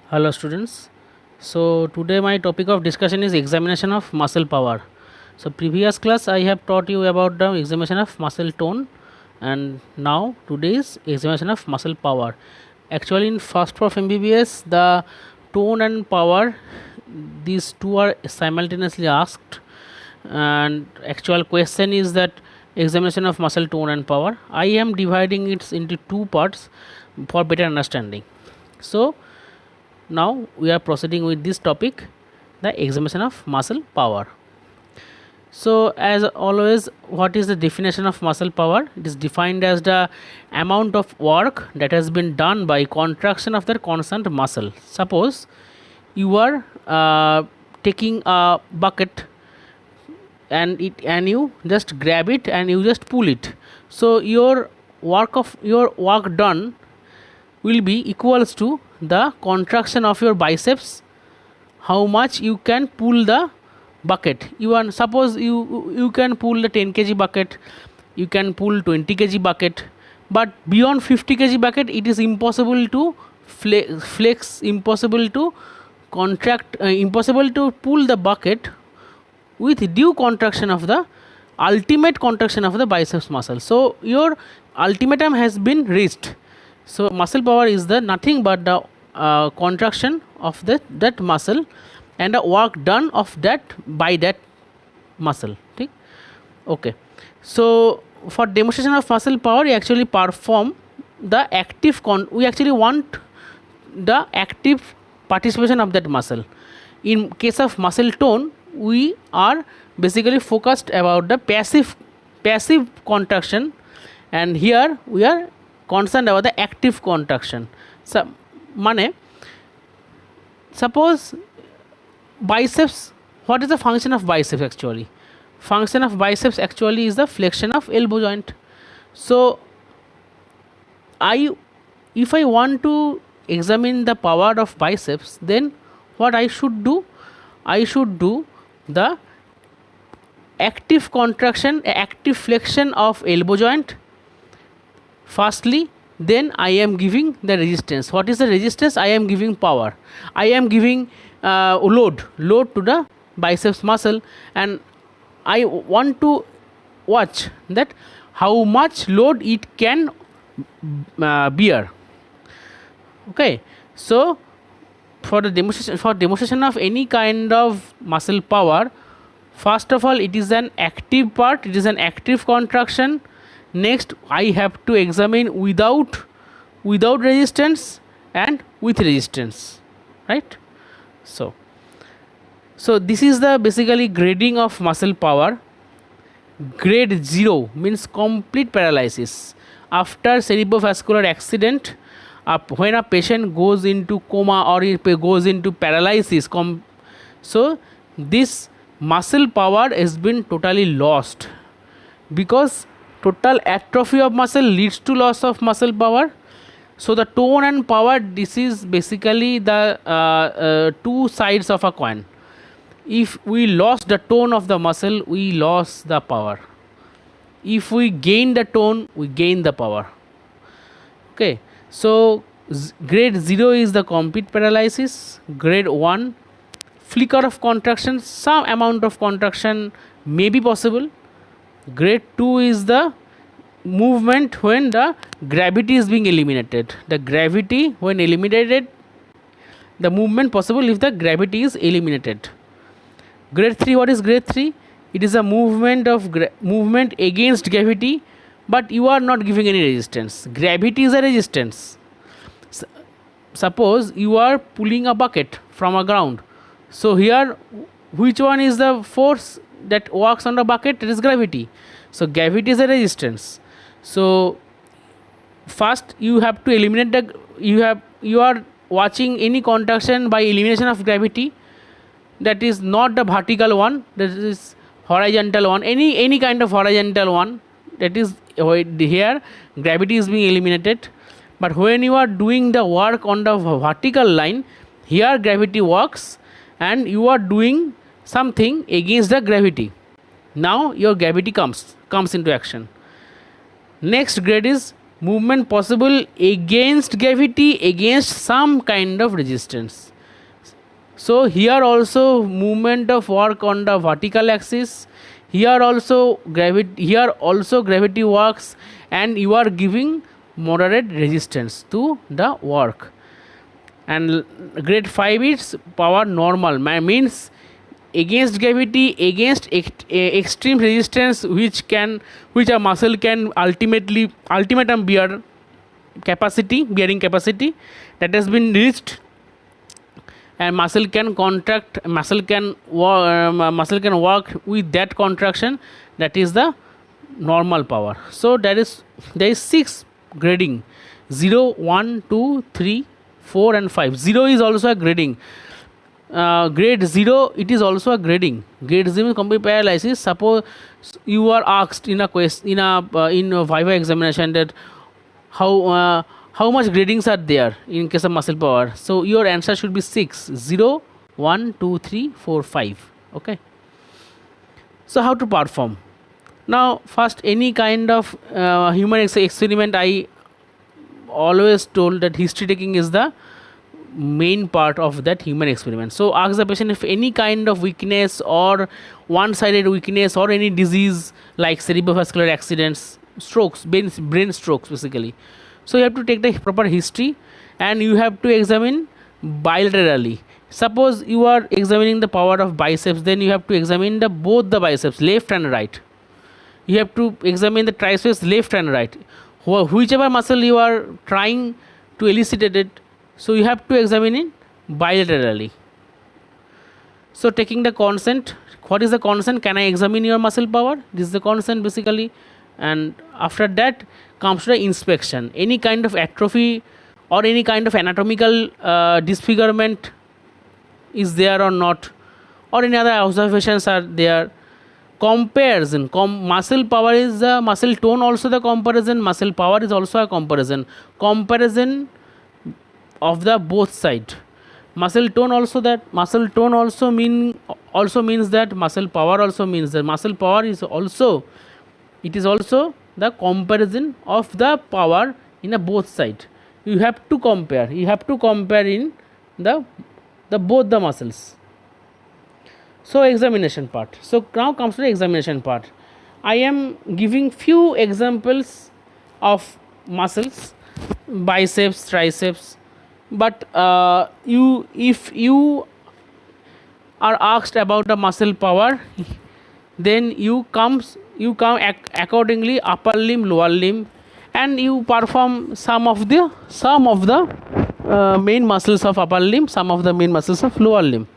Hello students. So today my topic of discussion is examination of muscle power. So previous class I have taught you about the examination of muscle tone, and now today's examination of muscle power. Actually in first prof MBBS the tone and power, these two are simultaneously asked, and actual question is that examination of muscle tone and power. I am dividing it into two parts for better understanding. So now we are proceeding with this topic, the examination of muscle power. So as always, what is the definition of muscle power? It is defined as the amount of work that has been done by contraction of the concerned muscle. Suppose you are taking a bucket and you just grab it and you just pull it, so your work done will be equals to the contraction of your biceps, how much you can pull the bucket. You are, suppose you can pull the 10 kg bucket, you can pull 20 kg bucket, but beyond 50 kg bucket it is impossible to flex, impossible to contract, impossible to pull the bucket with due contraction of the ultimate contraction of the biceps muscle. So your ultimatum has been reached. So muscle power is the nothing but the contraction of that muscle and the work done of that by that muscle. ठीक? Okay. So for demonstration of muscle power, we actually perform the active we actually want the active participation of that muscle. In case of muscle tone, we are basically focused about the passive contraction, and here we are concerned about the active contraction. So mane, suppose biceps, what is the function of biceps actually? Function of biceps actually is the flexion of elbow joint. So if I want to examine the power of biceps, then what I should do? I should do the active contraction, active flexion of elbow joint firstly, then I am giving the resistance. What is the resistance? I am giving power, I am giving load to the biceps muscle, and I want to watch that how much load it can bear. Okay, so for demonstration of any kind of muscle power, first of all it is an active part, it is an active contraction. Next I have to examine without resistance and with resistance, right? So this is the basically grading of muscle power. Grade 0 means complete paralysis after cerebrovascular accident. When a patient goes into coma or it goes into paralysis, so this muscle power has been totally lost, because total atrophy of muscle leads to loss of muscle power. So the tone and power, this is basically the two sides of a coin. If we lost the tone of the muscle, we lost the power. If we gain the tone, we gain the power. Okay, so grade 0 is the complete paralysis. Grade 1, flicker of contraction, some amount of contraction may be possible. Grade 2 is the movement when the gravity is being eliminated. The gravity when eliminated, the movement possible if the gravity is eliminated. Grade 3, what is grade 3? It is a movement of movement against gravity, but you are not giving any resistance. Gravity is a resistance. Suppose you are pulling a bucket from a ground, so here which one is the force that works on the bucket? It is gravity. So gravity is a resistance. So first you have to eliminate the, you are watching any contraction by elimination of gravity, that is not the vertical one, that is horizontal one, any kind of horizontal one, that is here gravity is being eliminated. But when you are doing the work on the vertical line, here gravity works and you are doing something against the gravity. Now your gravity comes into action. Next grade is movement possible against gravity, against some kind of resistance. So here also movement of work on the vertical axis, here also gravity works, and you are giving moderate resistance to the work. And grade 5 is power normal, means against gravity, against extreme resistance which a muscle can ultimatum bearing capacity that has been reached, and muscle can work with that contraction. That is the normal power. So there is 6 grading: 0, 1, 2, 3, 4 and 5. 0 is also a grading. Grade 0, it is also a grading. Grade 0 is complete paralysis. Suppose you are asked in a Viva examination that how much gradings are there in case of muscle power. So your answer should be 6: 0, 1, 2, 3, 4, 5. Okay. So how to perform? Now first, any kind of human experiment, I always told that history taking is the main part of that human experiment. So ask the patient if any kind of weakness or one-sided weakness or any disease like cerebrovascular accidents, strokes, brain strokes basically. So you have to take the proper history and you have to examine bilaterally. Suppose you are examining the power of biceps, then you have to examine both the biceps, left and right. You have to examine the triceps, left and right. Whichever muscle you are trying to elucidate it, so you have to examine it bilaterally. So taking the consent, what is the consent? Can I examine your muscle power? This is the consent basically. And after that comes the inspection. Any kind of atrophy or any kind of anatomical disfigurement is there or not, or any other observations are there. Comparison, muscle power is the muscle tone also the comparison, muscle power is also a comparison of the both side. Muscle tone also means that muscle power also means that muscle power is also, it is also the comparison of the power in a both side. You have to compare in the both the muscles. So examination part. So now comes to the examination part. I am giving few examples of muscles, biceps, triceps, but if you are asked about the muscle power, then you come accordingly upper limb, lower limb, and you perform some of the main muscles of upper limb, some of the main muscles of lower limb.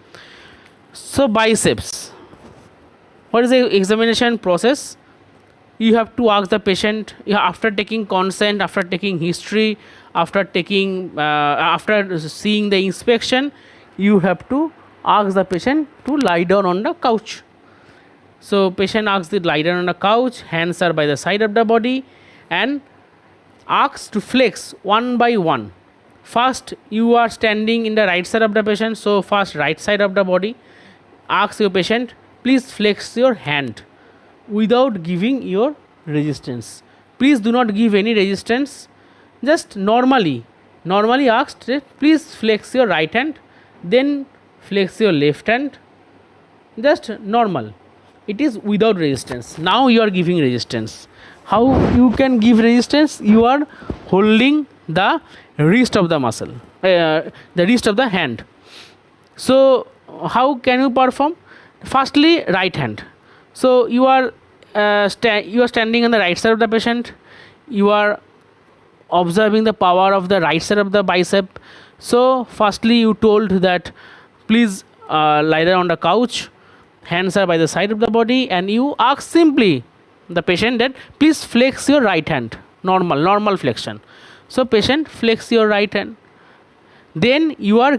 So biceps, what is the examination process? You have to ask the patient, after taking consent, after taking history, after seeing the inspection, you have to ask the patient to lie down on the couch. So patient asks to lie down on the couch, hands are by the side of the body, and asks to flex one by one. First you are standing in the right side of the patient, so first right side of the body. Ask your patient, please flex your hand without giving your resistance. Please do not give any resistance. Just normally asked, please flex your right hand, then flex your left hand. Just normal. It is without resistance. Now you are giving resistance. How you can give resistance? You are holding the wrist of the muscle, the wrist of the hand. So how can you perform? Firstly, right hand. So you are standing on the right side of the patient. You are observing the power of the right side of the bicep. So firstly you told that please lie down on the couch, hands are by the side of the body, and you ask simply the patient that please flex your right hand, normal flexion. So patient flex your right hand. Then you are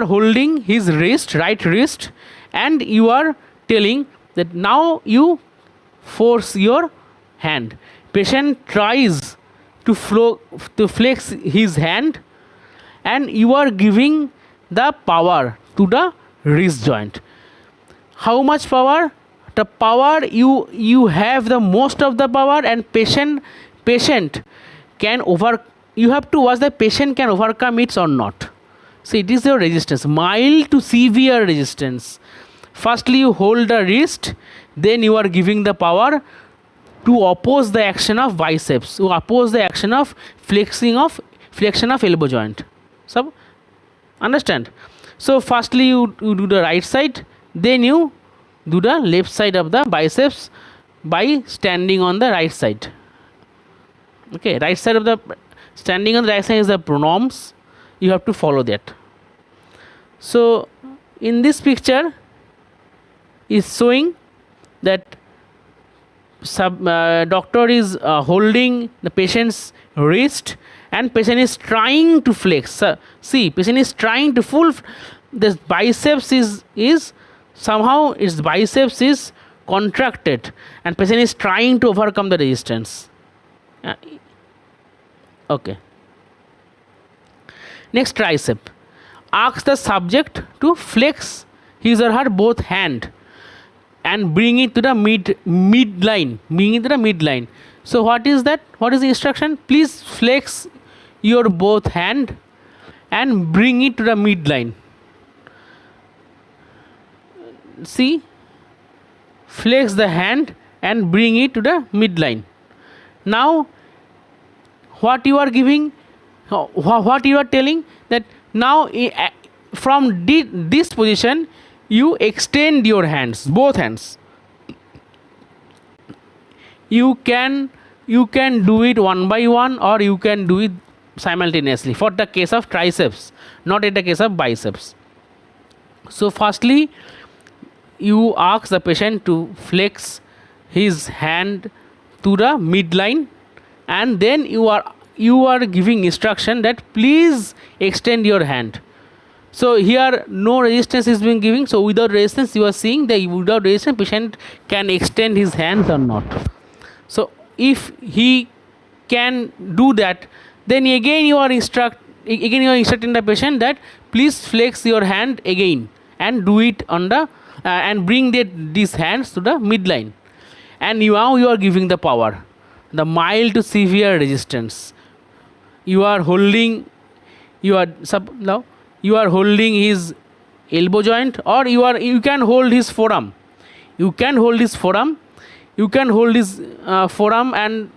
holding his wrist, right wrist, and you are telling that now you force your hand. Patient tries to flex his hand, and you are giving the power to the wrist joint. How much power? The power you have the most of the power, and patient you have to watch the patient can overcome it or not. So it is your resistance, mild to severe resistance. Firstly you hold the wrist, then you are giving the power to oppose the action of biceps, to oppose the action of flexion of elbow joint. So understand? So firstly you do the right side, then you do the left side of the biceps by standing on the right side. Okay, right side of the standing on the right side is the pronouns. You have to follow that. So in this picture is showing that doctor is holding the patient's wrist and patient is trying to flex. See, patient is trying to this biceps is somehow its biceps is contracted and patient is trying to overcome the resistance. Okay. Next, tricep. Ask the subject to flex his or her both hand and bring it to the midline. Bring it to the midline. So what is that? What is the instruction? Please flex your both hand and bring it to the midline. See, flex the hand and bring it to the midline. Now what you are giving, what you are telling, that now from this position you extend your hands, both hands. You can do it one by one or you can do it simultaneously for the case of triceps, not in the case of biceps. So firstly you ask the patient to flex his hand to the midline, and then you are giving instruction that please extend your hand. So here no resistance is being given. So without resistance you are seeing that without resistance patient can extend his hands or not. So if he can do that, then again you are instructing the patient that please flex your hand again and do it on the and bring these hands to the midline. And now you are giving the power, the mild to severe resistance. You are holding his elbow joint, or you can hold his forearm. You can hold his forearm and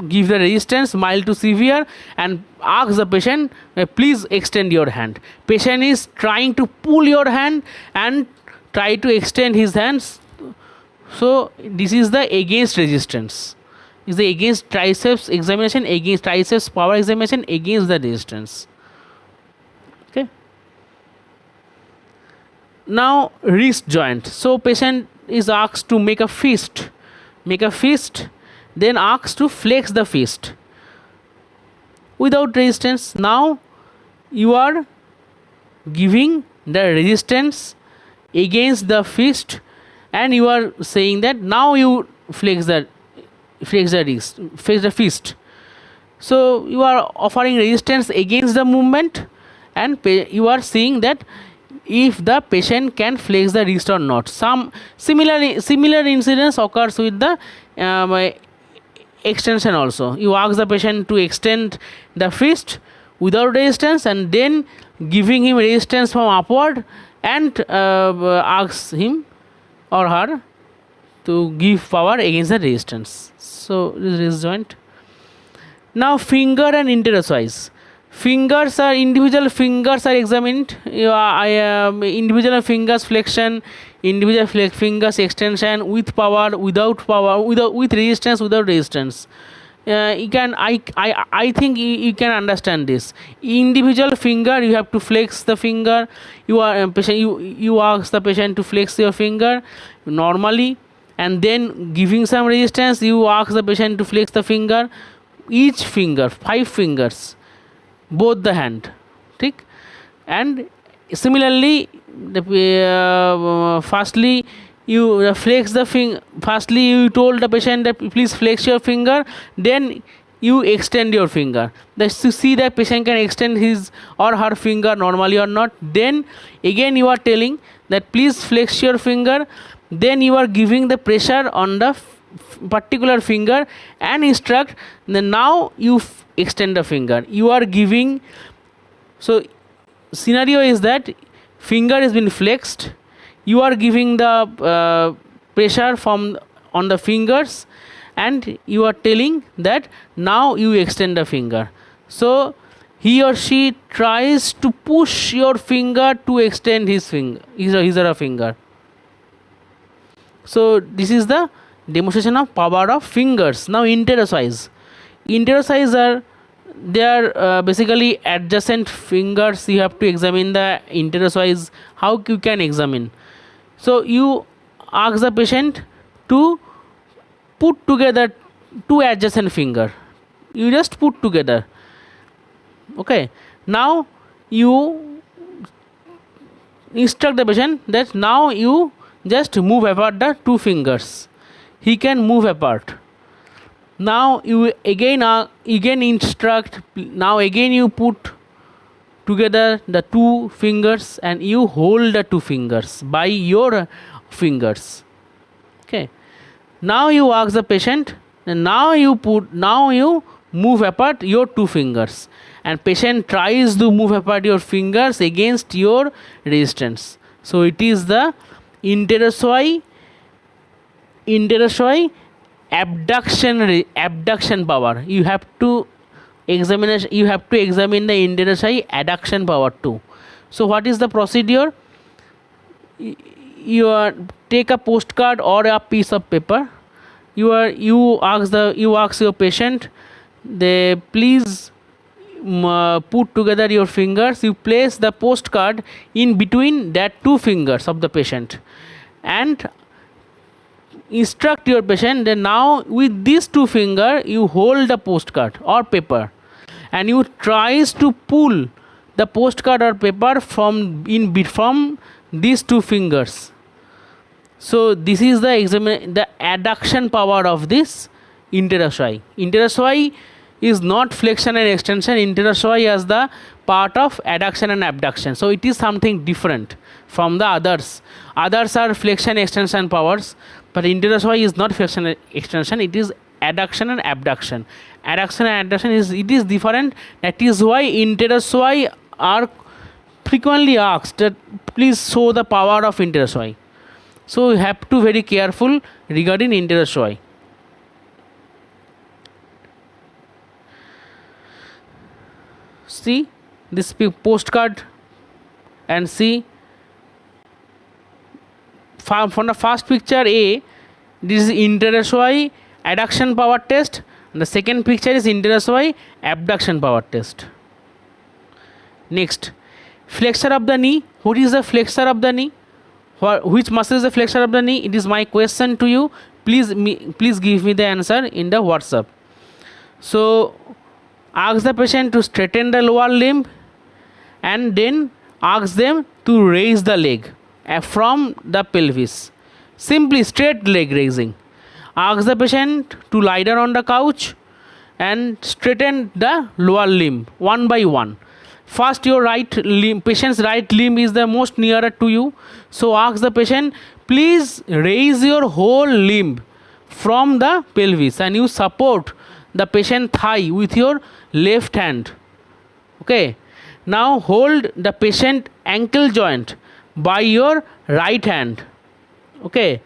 give the resistance mild to severe and ask the patient, please extend your hand. Patient is trying to pull your hand and try to extend his hands. So this is the against resistance. Is the against triceps examination, against triceps power examination, against the resistance. Okay. Now wrist joint. So patient is asked to make a fist, then asked to flex the fist without resistance. Now you are giving the resistance against the fist and you are saying that now you flex the fist. So you are offering resistance against the movement, and you are seeing that if the patient can flex the wrist or not. Some similar incidence occurs with the extension also. You ask the patient to extend the fist without resistance and then giving him resistance from upward and ask him or her to give power against the resistance. So this is wrist joint. Now finger and interosseius. Individual fingers are examined. Individual fingers flexion, individual fingers extension, with power, without power, with resistance, without resistance. I think you can understand this. Individual finger, you have to flex the finger. You ask the patient to flex your finger normally, and then giving some resistance, you ask the patient to flex the finger. Each finger, 5 fingers, both the hand, ठीक? And similarly firstly you flex the finger. Firstly you told the patient that please flex your finger, then you extend your finger. That's to see that patient can extend his or her finger normally or not. Then again you are telling that please flex your finger, then you are giving the pressure on the particular finger and instruct, then now you extend the finger. You are giving, so scenario is that finger has been flexed, you are giving the pressure from on the fingers, and you are telling that now you extend the finger. So he or she tries to push your finger to extend his finger, his or her finger. So this is the demonstration of power of fingers. Now interocytes. Interocytes are, they are basically adjacent fingers. You have to examine the interocytes. How you can examine? So you ask the patient to put together two adjacent finger. You just put together. Okay. Now you instruct the patient that now you just move apart the two fingers. He can move apart. Now you again instruct. Now again you put together the two fingers and you hold the two fingers by your fingers. Okay. Now you ask the patient, and now you move apart your two fingers, and patient tries to move apart your fingers against your resistance. So it is the interocyte abduction power. You have to examine the interocyte adduction power too. So what is the procedure? You take a postcard or a piece of paper. You ask your patient, they please put together your fingers. You place the postcard in between that two fingers of the patient and instruct your patient that now with these two finger you hold the postcard or paper, and you tries to pull the postcard or paper from these two fingers. So this is the adduction power of this interocyte. Interocyte is not flexion and extension. Interocyte as the part of adduction and abduction. So it is something different from the others. Others are flexion extension powers, but interocyte is not flexion and extension. It is adduction and abduction. Adduction and abduction is different. That is why interocyte are frequently asked that please show the power of interocyte. So you have to very careful regarding interocyte. See this postcard and see from the first picture A, this is interocyte adduction power test, and the second picture is interocyte abduction power test. Next, flexor of the knee. What is the flexor of the knee? Which muscle is the flexor of the knee? It is my question to you. Please give me the answer in the WhatsApp. So ask the patient to straighten the lower limb, and then ask them to raise the leg from the pelvis. Simply straight leg raising. Ask the patient to lie down on the couch and straighten the lower limb one by one. First, your right limb, patient's right limb is the most nearer to you. So ask the patient, please raise your whole limb from the pelvis, and you support the patient thigh with your left hand. Okay. Now hold the patient ankle joint by your right hand. Okay.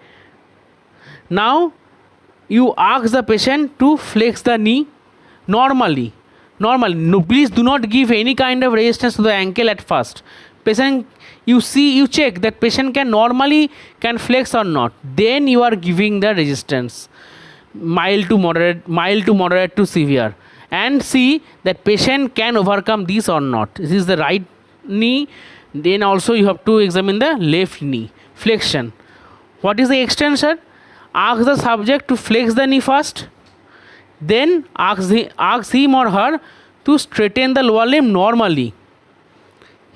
Now you ask the patient to flex the knee normally. No, please do not give any kind of resistance to the ankle at first. Patient, you check that patient can flex or not. Then you are giving the resistance, mild to moderate to severe, and see that patient can overcome this or not. This is the right knee. Then also you have to examine the left knee flexion. What is the extension? Ask the subject to flex the knee first. Then ask him or her to straighten the lower limb normally.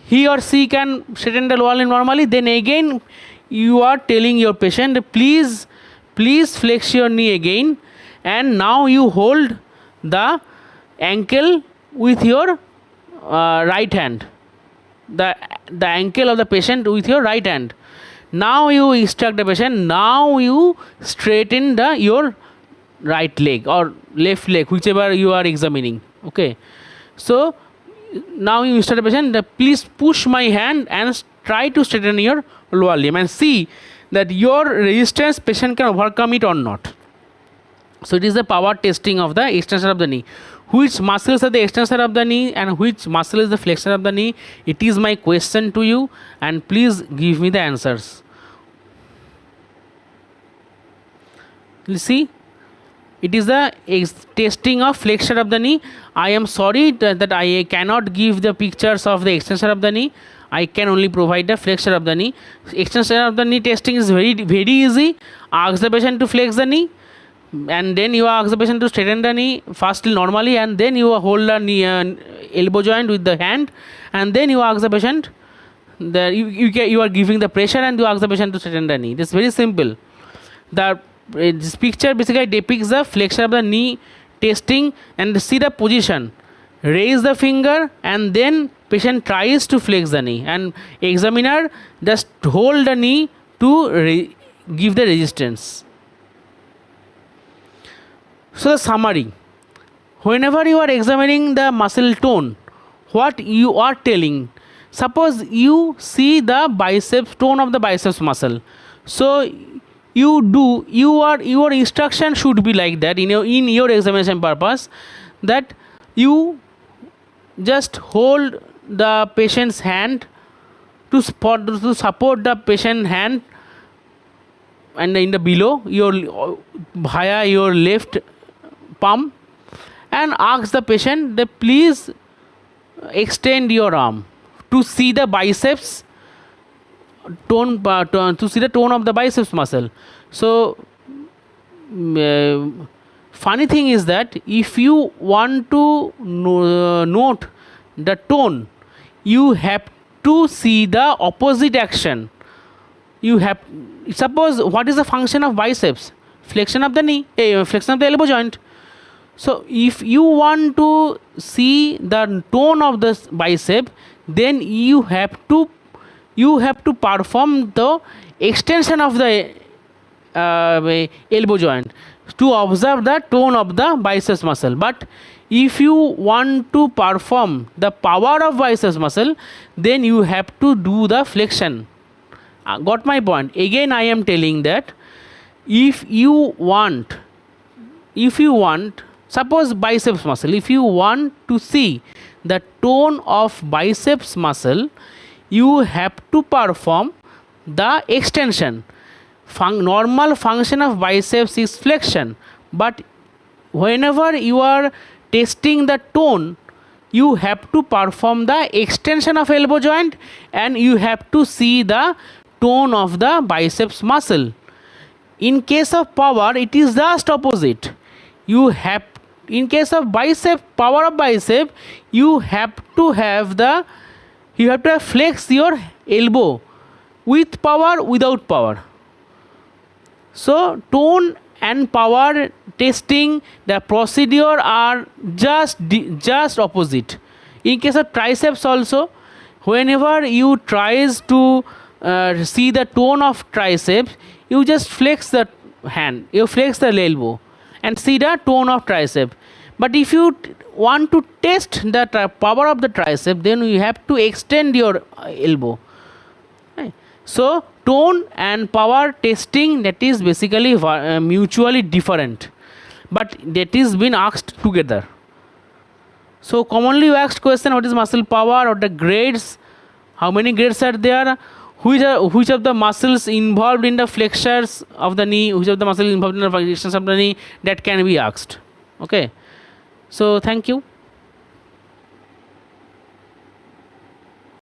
He or she can straighten the lower limb normally. Then again you are telling your patient, please flex your knee again, and now you hold the ankle with your right hand. The ankle of the patient with your right hand. Now you instruct the patient, now you straighten your right leg or left leg, whichever you are examining. Okay, so now you instruct the patient that please push my hand and try to straighten your lower limb and see that your resistance patient can overcome it or not. So it is the power testing of the extension of the knee. Which muscles are the extensor of the knee and which muscle is the flexor of the knee? It is my question to you, and please give me the answers. You see, it is the testing of flexor of the knee. I am sorry that I cannot give the pictures of the extensor of the knee. I can only provide the flexor of the knee. Extension of the knee testing is very easy. Ask the patient to flex the knee, and then you ask the patient to straighten the knee first normally, and then you hold the knee, elbow joint with the hand, and then you ask the patient that you are giving the pressure, and you ask the patient to straighten the knee. It is very simple. This picture basically depicts the flexor of the knee testing, and see the position. Raise the finger and then patient tries to flex the knee, and examiner just hold the knee to give the resistance. So the summary: whenever you are examining the muscle tone, what you are telling, suppose you see the biceps tone of the biceps muscle, so your instruction should be like that in your examination purpose, that you just hold the patient's hand to support the patient hand, and in the below your via your left palm, and ask the patient that please extend your arm to see the biceps tone, to see the tone of the biceps muscle. So funny thing is that if you want to note the tone, you have to see the opposite action. You have, suppose, what is the function of biceps? Flexion of the knee, flexion of the elbow joint. So if you want to see the tone of the bicep, then you have to perform the extension of the elbow joint to observe the tone of the biceps muscle. But if you want to perform the power of biceps muscle, then you have to do the flexion. Got my point? Again I am telling that if you want, suppose biceps muscle, if you want to see the tone of biceps muscle, you have to perform the extension. Normal function of biceps is flexion, but whenever you are testing the tone, you have to perform the extension of elbow joint, and you have to see the tone of the biceps muscle. In case of power, it is just opposite. In case of power of bicep, you have to flex your elbow with power, without power. So tone and power testing, the procedure are just opposite. In case of triceps also, whenever you tries to see the tone of triceps, you just flex the hand, you flex the elbow and see the tone of tricep. But if you want to test the power of the tricep, then you have to extend your elbow. Right. So tone and power testing, that is basically mutually different, but that is been asked together. So commonly asked question: what is muscle power, or the grades? How many grades are there? Which of the muscles involved in the flexors of the knee? Which of the muscles involved in the extension of the knee? That can be asked. Okay. So thank you.